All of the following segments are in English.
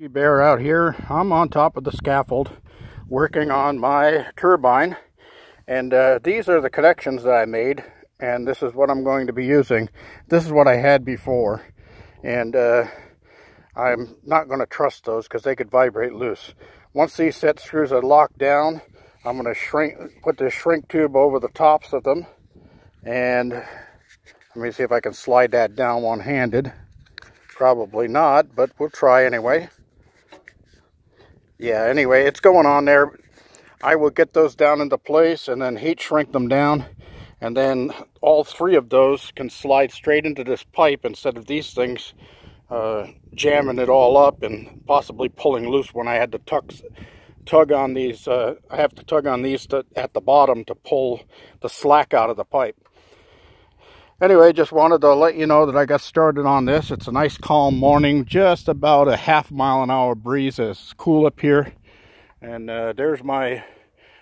Bear out here. I'm on top of the scaffold working on my turbine, and these are the connections that I made, and this is what I'm going to be using. This is what I had before, and I'm not going to trust those because they could vibrate loose. Once these set screws are locked down, I'm going to put this shrink tube over the tops of them, and let me see if I can slide that down one-handed. Probably not, but we'll try anyway. Yeah, anyway, it's going on there. I will get those down into place and then heat shrink them down, and then all three of those can slide straight into this pipe instead of these things jamming it all up and possibly pulling loose when I had to tug on these. I have to tug on these at the bottom to pull the slack out of the pipe. Anyway, just wanted to let you know that I got started on this. It's a nice calm morning, just about a half-mile-an-hour breeze. It's cool up here. And there's my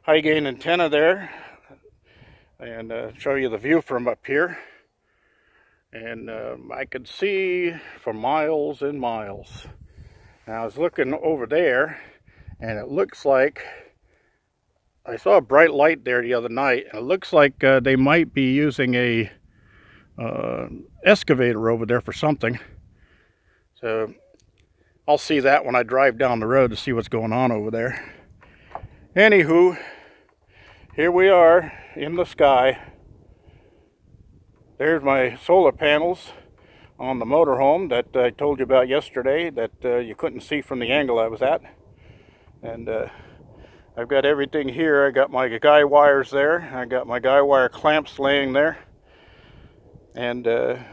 high gain antenna there. And show you the view from up here. And I could see for miles and miles. And I was looking over there, and it looks like I saw a bright light there the other night. And it looks like they might be using a excavator over there for something. So I'll see that when I drive down the road to see what's going on over there. Anywho, here we are in the sky. There's my solar panels on the motorhome that I told you about yesterday that you couldn't see from the angle I was at. And I've got everything here. I got my guy wires there. I got my guy wire clamps laying there. And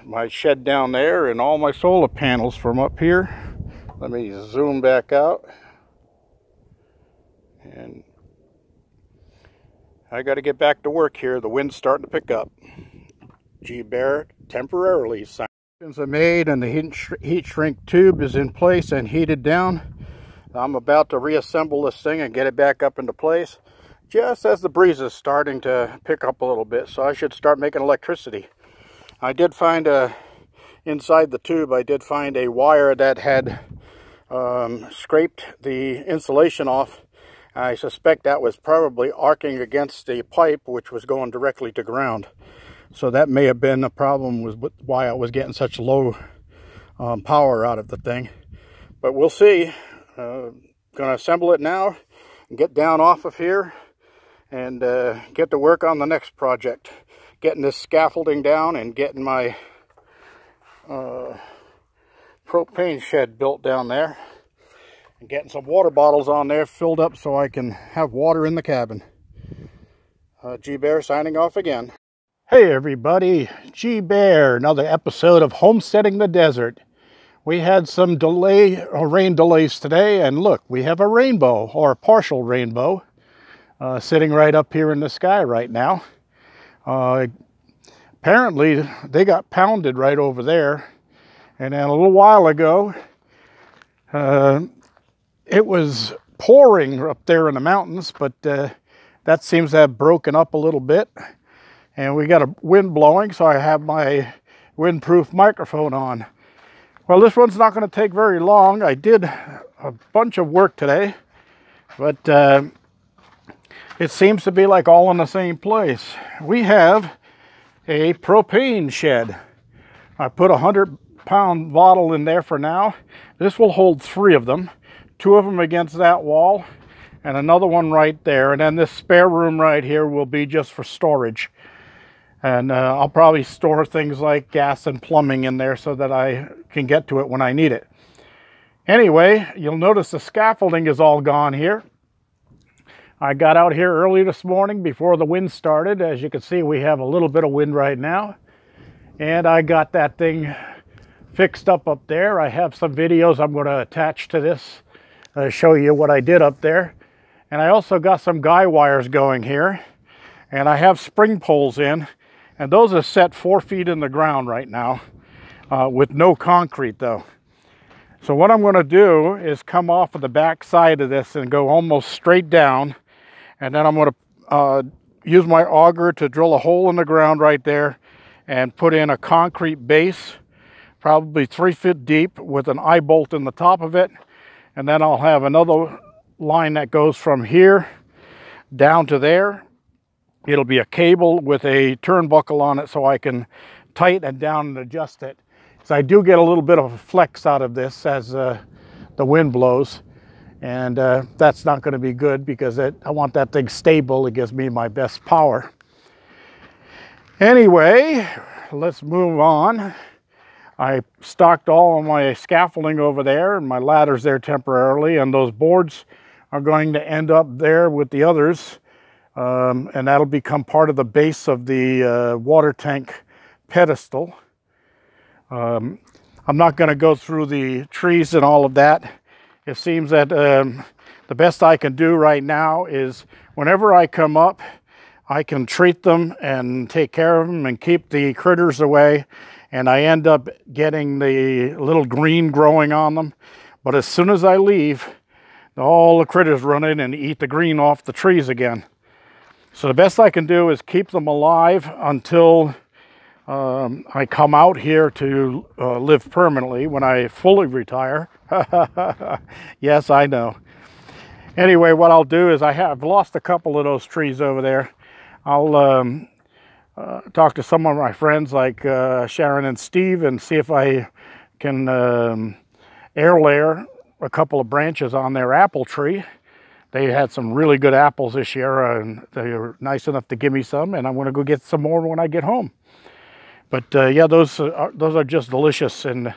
my shed down there, and all my solar panels from up here. Let me zoom back out. And I got to get back to work here. The wind's starting to pick up. G-Bear temporarily. Connections are made, and the heat shrink tube is in place and heated down. I'm about to reassemble this thing and get it back up into place just as the breeze is starting to pick up a little bit. So I should start making electricity. I did find inside the tube, I did find a wire that had scraped the insulation off. I suspect that was probably arcing against the pipe, which was going directly to ground. So that may have been a problem with why I was getting such low power out of the thing. But we'll see. Going to assemble it now and get down off of here and get to work on the next project. Getting this scaffolding down and getting my propane shed built down there. And getting some water bottles on there filled up so I can have water in the cabin. G-Bear signing off again. Hey everybody, G-Bear, another episode of Homesteading the Desert. We had some rain delays today, and look, we have a rainbow, or a partial rainbow, sitting right up here in the sky right now. Apparently they got pounded right over there, and then a little while ago it was pouring up there in the mountains, but that seems to have broken up a little bit, and we got a wind blowing, so I have my windproof microphone on. Well, this one's not going to take very long. I did a bunch of work today, but it seems to be like all in the same place. We have a propane shed. I put a 100-pound bottle in there for now. This will hold 3 of them. 2 of them against that wall and another one right there. And then this spare room right here will be just for storage. And I'll probably store things like gas and plumbing in there so that I can get to it when I need it. Anyway, you'll notice the scaffolding is all gone here. I got out here early this morning before the wind started. As you can see, we have a little bit of wind right now. And I got that thing fixed up there. I have some videos I'm going to attach to this, show you what I did up there. And I also got some guy wires going here. And I have spring poles in. And those are set 4 feet in the ground right now, with no concrete though. So what I'm going to do is come off of the back side of this and go almost straight down. And then I'm going to use my auger to drill a hole in the ground right there and put in a concrete base, probably 3 feet deep, with an eye bolt in the top of it. and then I'll have another line that goes from here down to there. It'll be a cable with a turnbuckle on it so I can tighten it down and adjust it. So I do get a little bit of a flex out of this as the wind blows, and that's not going to be good because I want that thing stable. It gives me my best power. Anyway, let's move on. I stocked all of my scaffolding over there, and my ladder's there temporarily, and those boards are going to end up there with the others, and that'll become part of the base of the water tank pedestal. I'm not going to go through the trees and all of that. It seems that the best I can do right now is whenever I come up, I can treat them and take care of them and keep the critters away, and I end up getting the little green growing on them. But as soon as I leave, all the critters run in and eat the green off the trees again. So the best I can do is keep them alive until I come out here to live permanently when I fully retire. Yes, I know. Anyway, what I'll do is I've lost a couple of those trees over there. I'll talk to some of my friends like Sharon and Steve and see if I can air layer a couple of branches on their apple tree. They had some really good apples this year, and they were nice enough to give me some, and I'm going to go get some more when I get home. But yeah, those are just delicious, and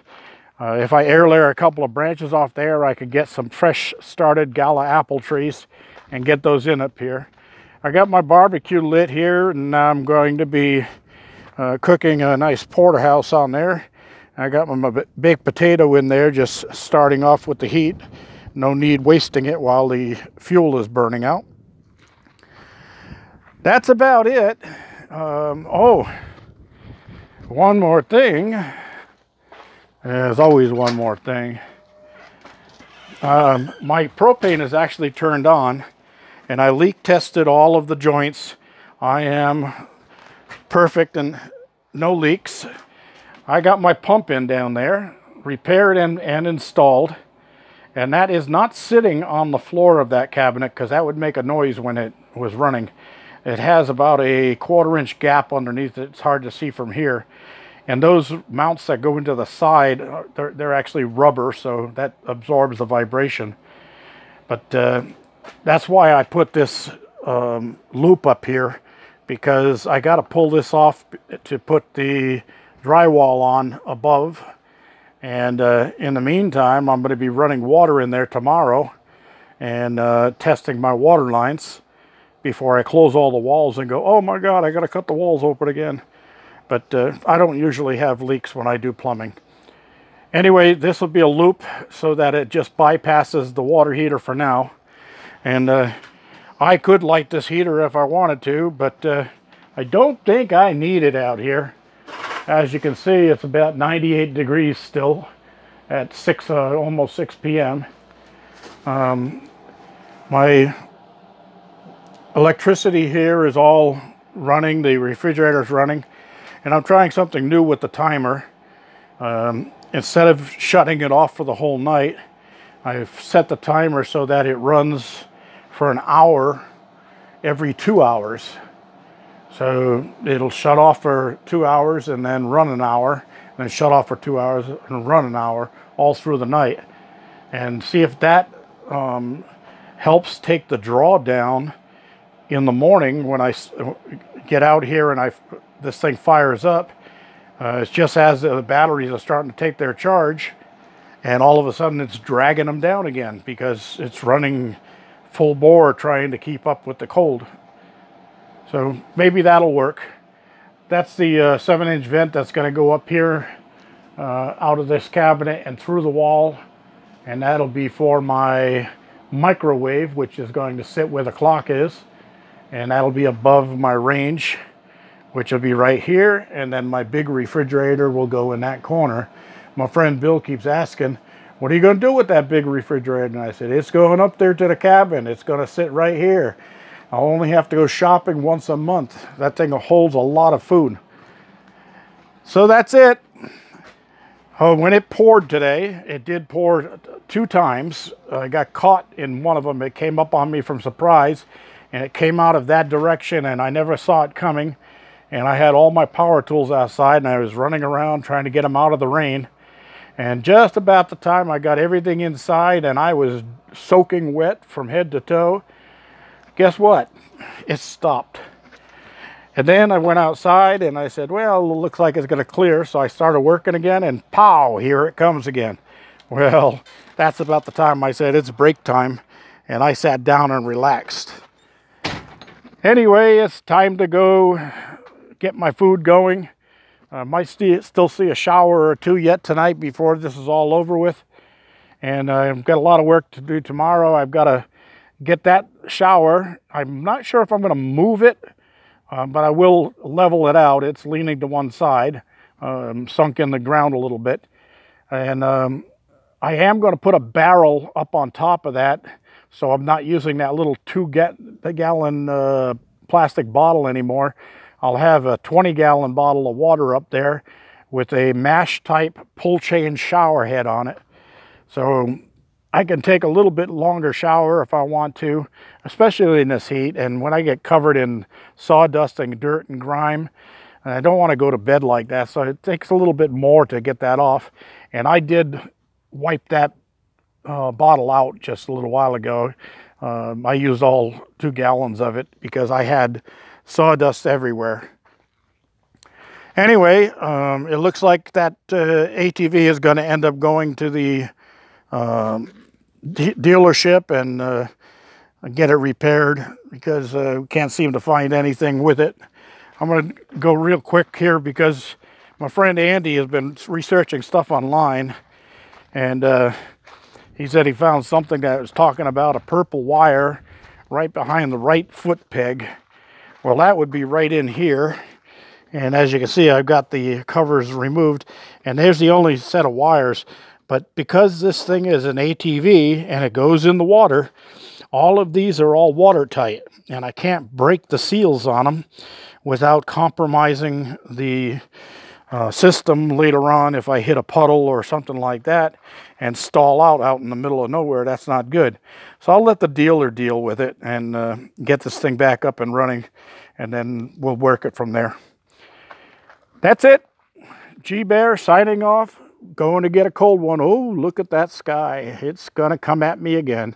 if I air layer a couple of branches off there, I could get some fresh started Gala apple trees and get those in up here. I got my barbecue lit here, and I'm going to be cooking a nice porterhouse on there. I got my baked potato in there, just starting off with the heat. No need wasting it while the fuel is burning out. That's about it. Oh, one more thing. There's always one more thing. My propane is actually turned on, and I leak tested all of the joints. I am perfect and no leaks. I got my pump in down there, repaired and installed, and that is not sitting on the floor of that cabinet because that would make a noise when it was running. It has about a 1/4 inch gap underneath it. It's hard to see from here. And those mounts that go into the side, they're actually rubber, so that absorbs the vibration. But that's why I put this loop up here, because I got to pull this off to put the drywall on above. And in the meantime, I'm going to be running water in there tomorrow and testing my water lines before I close all the walls and go, oh my God, I got to cut the walls open again. But I don't usually have leaks when I do plumbing. Anyway, this will be a loop so that it just bypasses the water heater for now. And I could light this heater if I wanted to, but I don't think I need it out here. As you can see, it's about 98 degrees still at almost 6 p.m. My electricity here is all running, the refrigerator's running, and I'm trying something new with the timer. Instead of shutting it off for the whole night, I've set the timer so that it runs for an hour every 2 hours. So it'll shut off for 2 hours and then run an hour, and then shut off for 2 hours and run an hour all through the night. And see if that helps take the draw down in the morning when I get out here and this thing fires up. It's just as the batteries are starting to take their charge, and all of a sudden it's dragging them down again because it's running full bore trying to keep up with the cold. So maybe that'll work. That's the 7-inch vent that's going to go up here out of this cabinet and through the wall, and that'll be for my microwave, which is going to sit where the clock is, and that'll be above my range, which will be right here, and then my big refrigerator will go in that corner. My friend Bill keeps asking, what are you going to do with that big refrigerator? And I said, it's going up there to the cabin. It's going to sit right here. I'll only have to go shopping once a month. That thing holds a lot of food. So that's it. Oh, when it poured today, it did pour 2 times. I got caught in one of them. It came up on me from surprise, and it came out of that direction, and I never saw it coming. And I had all my power tools outside, and I was running around trying to get them out of the rain. And just about the time I got everything inside and I was soaking wet from head to toe, guess what? It stopped. And then I went outside and I said, well, it looks like it's going to clear. So I started working again, and pow, here it comes again. Well, that's about the time I said it's break time, and I sat down and relaxed. Anyway, it's time to go get my food going. I might still see a shower or 2 yet tonight before this is all over with. And I've got a lot of work to do tomorrow. I've got to get that shower. I'm not sure if I'm going to move it, but I will level it out. It's leaning to one side, sunk in the ground a little bit. And I am going to put a barrel up on top of that, so I'm not using that little 2-gallon plastic bottle anymore. I'll have a 20-gallon bottle of water up there with a mash type pull chain shower head on it. So I can take a little bit longer shower if I want to, especially in this heat. And when I get covered in sawdust and dirt and grime, I don't want to go to bed like that. So it takes a little bit more to get that off. And I did wipe that bottle out just a little while ago. I used all 2 gallons of it because I had sawdust everywhere. Anyway, it looks like that ATV is going to end up going to the dealership and get it repaired because we can't seem to find anything with it. I'm going to go real quick here because my friend Andy has been researching stuff online, and he said he found something that was talking about a purple wire right behind the right foot peg. Well, that would be right in here. And as you can see, I've got the covers removed, and there's the only set of wires. But because this thing is an ATV and it goes in the water, all of these are all watertight, and I can't break the seals on them without compromising the system later on if I hit a puddle or something like that and stall out in the middle of nowhere. That's not good. So I'll let the dealer deal with it and get this thing back up and running, and then we'll work it from there. That's it. G-Bear signing off. Going to get a cold one. Oh, look at that sky. It's going to come at me again.